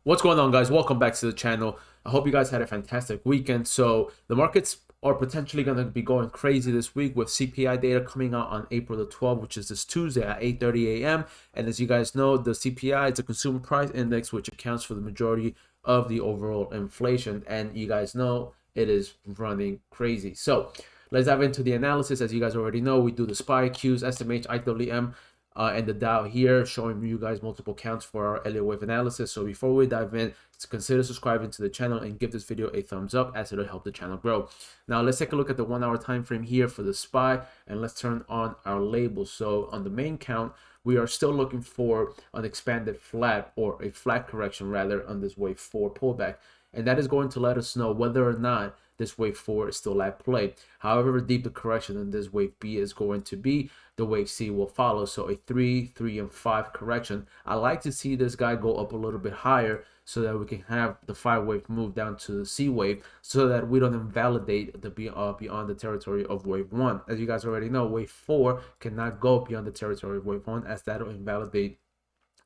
What's going on, guys? Welcome back to the channel. I hope you guys had a fantastic weekend. So the markets are potentially going to be going crazy this week with CPI data coming out on April the 12th, which is this Tuesday at 8:30 a.m. And as you guys know, the CPI is a consumer price index, which accounts for the majority of the overall inflation. And you guys know it is running crazy. So let's dive into the analysis. As you guys already know, we do the SPY, Qs, SMH, IWM, and the Dow here, showing you guys multiple counts for our Elliott wave analysis. So before we dive in, consider subscribing to the channel and give this video a thumbs up, as it'll help the channel grow. Now let's take a look at the 1 hour time frame here for the SPY, and let's turn on our labels. So on the main count, we are still looking for an expanded flat, or a flat correction rather, on this wave 4 pullback, and that is going to let us know whether or not this wave 4 is still at play. However deep the correction in this wave B is going to be, the wave C will follow. So a 3, 3, and 5 correction. I like to see this guy go up a little bit higher so that we can have the 5 wave move down to the C wave, so that we don't invalidate the beyond the territory of wave 1. As you guys already know, wave 4 cannot go beyond the territory of wave 1, as that will invalidate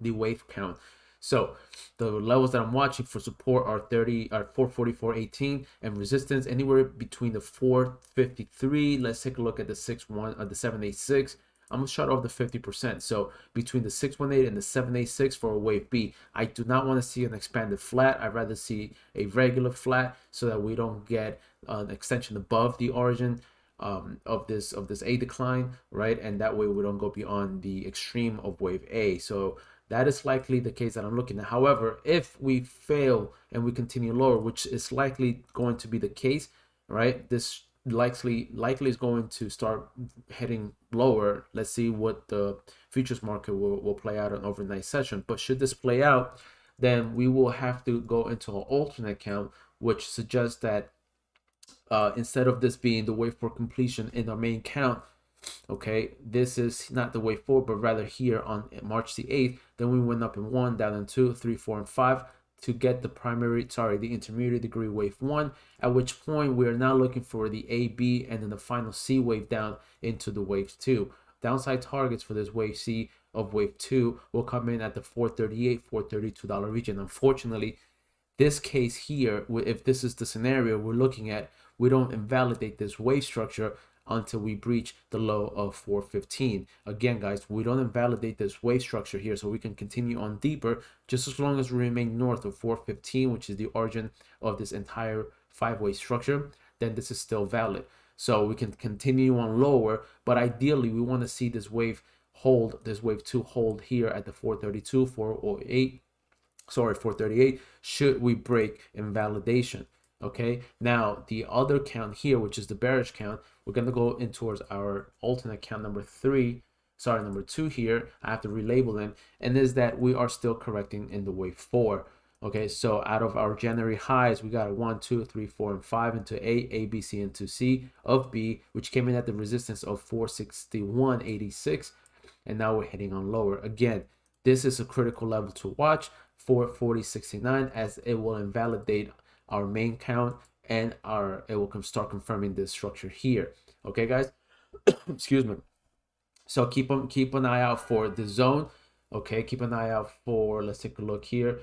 the wave count. So the levels that I'm watching for support are 444.18, and resistance anywhere between the 453. Let's take a look at the 786. I'm gonna shut off the 50%. So between the 618 and the 786 for a wave B, I do not want to see an expanded flat. I'd rather see a regular flat, so that we don't get an extension above the origin of this A decline, right? And that way we don't go beyond the extreme of wave A. So that is likely the case that I'm looking at. However, if we fail and we continue lower, which is likely going to be the case, right? This likely is going to start heading lower. Let's see what the futures market will play out on overnight session. But should this play out, then we will have to go into an alternate count, which suggests that instead of this being the wave for completion in our main count, okay, this is not the wave 4, but rather here on March the 8th, then we went up in 1, down in 2, 3, 4, and 5 to get the intermediate degree wave 1, at which point we are now looking for the A, B, and then the final C wave down into the wave 2. Downside targets for this wave C of wave 2 will come in at the $438, $432 region. Unfortunately, this case here, if this is the scenario we're looking at, we don't invalidate this wave structure until we breach the low of 415. Again, guys, we don't invalidate this wave structure here, so we can continue on deeper just as long as we remain north of 415, which is the origin of this entire 5-way structure. Then this is still valid, so we can continue on lower, but ideally we want to see this wave hold, this wave 2 hold here at the 432, 408, sorry, 438, should we break invalidation. Okay, now the other count here, which is the bearish count, we're going to go in towards our alternate count number 2 here. I have to relabel them, and is that we are still correcting in the wave 4. Okay, so out of our January highs, we got a 1, 2, 3, 4, and 5 into A, B, C, into C of B, which came in at the resistance of 461.86, and now we're heading on lower. Again, this is a critical level to watch, 440.69, as it will invalidate our main count, and it will start confirming this structure here. Okay, guys. Excuse me. So keep an eye out for the zone. Okay, keep an eye out for, let's take a look here,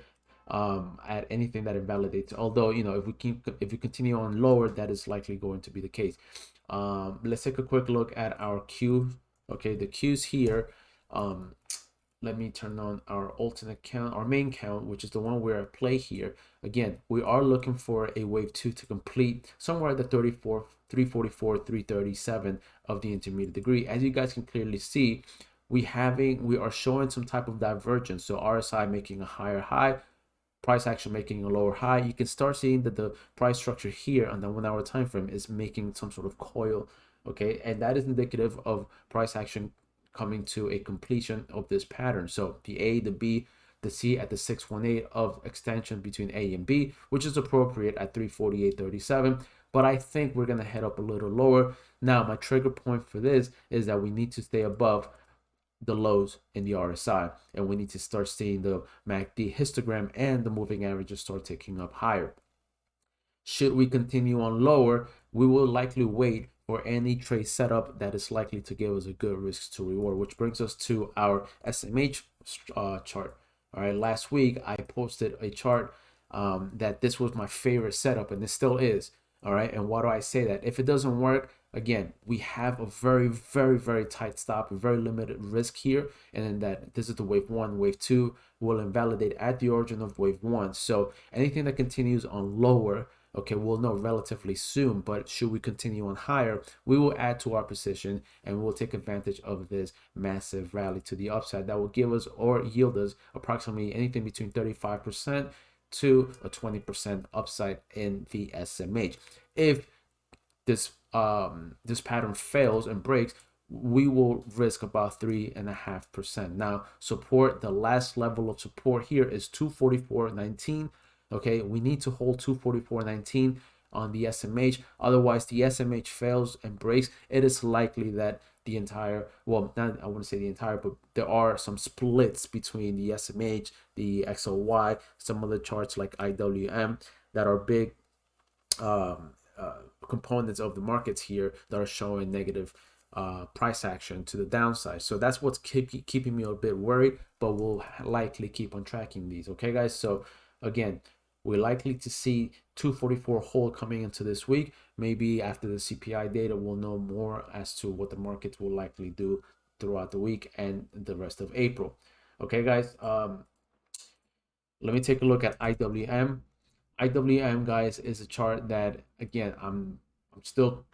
at anything that invalidates. Although, you know, if we continue on lower, that is likely going to be the case. Let's take a quick look at our Q. Okay, the Qs here. Let me turn on our alternate count, our main count, which is the one we're at play here. Again, we are looking for a wave 2 to complete somewhere at the 344, 337 of the intermediate degree. As you guys can clearly see, we are showing some type of divergence. So RSI making a higher high, price action making a lower high. You can start seeing that the price structure here on the 1 hour time frame is making some sort of coil. Okay, and that is indicative of price action coming to a completion of this pattern. So the A, the B, the C at the 618 of extension between A and B, which is appropriate at 348.37. But I think we're gonna head up a little lower. Now, my trigger point for this is that we need to stay above the lows in the RSI, and we need to start seeing the MACD histogram and the moving averages start ticking up higher. Should we continue on lower, we will likely wait for any trade setup that is likely to give us a good risk to reward, which brings us to our SMH chart. All right, last week I posted a chart that this was my favorite setup, and it still is. All right, and why do I say that? If it doesn't work, again, we have a very, very, very tight stop, a very limited risk here, and then that this is the wave one. Wave two will invalidate at the origin of wave one. So anything that continues on lower, okay, we'll know relatively soon, but should we continue on higher, we will add to our position and we'll take advantage of this massive rally to the upside that will give us or yield us approximately anything between 35% to a 20% upside in the SMH. If this pattern fails and breaks, we will risk about 3.5%. Now, support, the last level of support here is 244.19. Okay, we need to hold 244.19 on the SMH. Otherwise, the SMH fails and breaks. It is likely that the entire, well, not I wouldn't say the entire, but there are some splits between the SMH, the XLY, some other charts like IWM that are big components of the markets here that are showing negative price action to the downside. So that's what's keeping me a bit worried, but we'll likely keep on tracking these. Okay, guys. So again, we're likely to see 244 hold coming into this week. Maybe after the CPI data, we'll know more as to what the markets will likely do throughout the week and the rest of April. Okay, guys. Let me take a look at IWM. IWM, guys, is a chart that, again, I'm still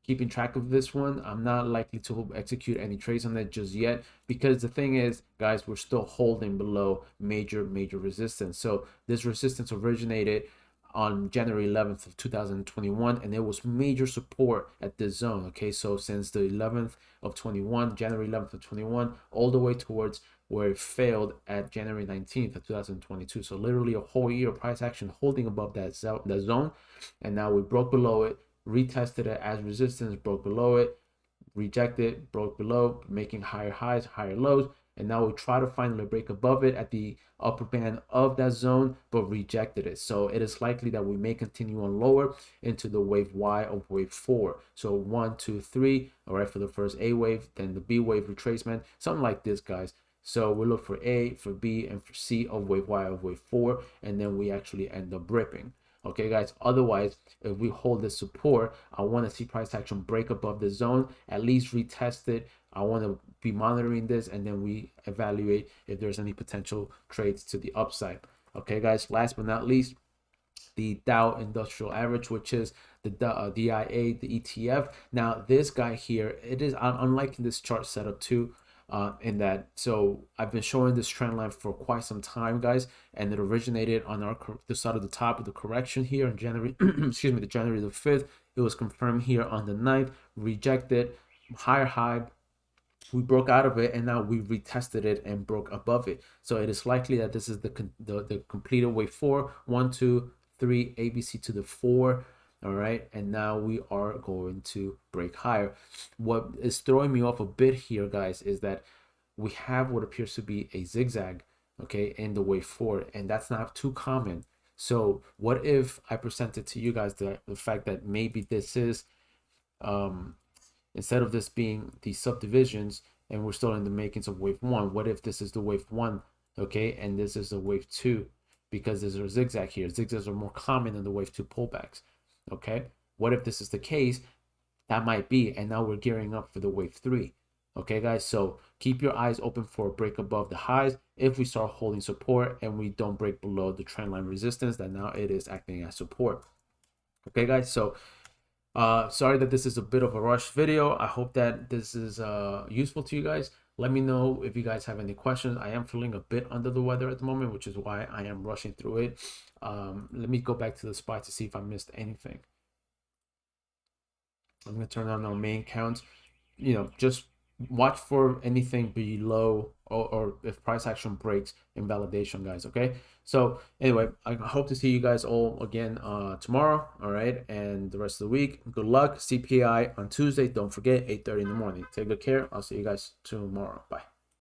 keeping track of this one. I'm not likely to execute any trades on it just yet, because the thing is, guys, we're still holding below major resistance. So this resistance originated on January 11th of 2021, and there was major support at this zone. Okay, so since the 11th of 21, January 11th of 21, all the way towards where it failed at January 19th of 2022. So literally a whole year of price action holding above that zone, and now we broke below it, retested it as resistance, broke below it, rejected, broke below, making higher highs, higher lows, and now we try to finally break above it at the upper band of that zone, but rejected it. So it is likely that we may continue on lower into the wave Y of wave 4. So 1, 2, 3, all right, for the first A wave, then the B wave retracement, something like this, guys. So we look for A, for B, and for C of wave Y of wave 4, and then we actually end up ripping. Okay, guys, otherwise, if we hold this support, I want to see price action break above the zone, at least retest it. I want to be monitoring this, and then we evaluate if there's any potential trades to the upside. Okay, guys, last but not least, the Dow Industrial Average, which is the DIA, the ETF. Now, this guy here, it is unlike this chart setup too, in that, so I've been showing this trend line for quite some time, guys, and it originated on the side of the top of the correction here in January excuse me, the January the 5th. It was confirmed here on the 9th, rejected, higher high, we broke out of it, and now we retested it and broke above it. So it is likely that this is the completed wave 4, 1, 2, 3, ABC to the 4. All right, and now we are going to break higher. What is throwing me off a bit here, guys, is that we have what appears to be a zigzag, okay, in the wave 4, and that's not too common. So what if I presented to you guys the fact that maybe this is instead of this being the subdivisions, and we're still in the makings of wave 1, what if this is the wave 1, okay, and this is the wave 2, because there's a zigzag here. Zigzags are more common than the wave 2 pullbacks. Okay, what if this is the case? That might be, and now we're gearing up for the wave 3. Okay, guys, so keep your eyes open for a break above the highs. If we start holding support and we don't break below the trend line resistance, then now it is acting as support. Okay, guys, so sorry that this is a bit of a rush video. I hope that this is useful to you guys. Let me know if you guys have any questions. I am feeling a bit under the weather at the moment, which is why I am rushing through it. Let me go back to the spot to see if I missed anything. I'm going to turn on our main counts. You know, just watch for anything below or if price action breaks invalidation, guys. Okay, so anyway, I hope to see you guys all again tomorrow. All right, and the rest of the week. Good luck. CPI on Tuesday, don't forget, 8:30 in the morning. Take good care. I'll see you guys tomorrow. Bye.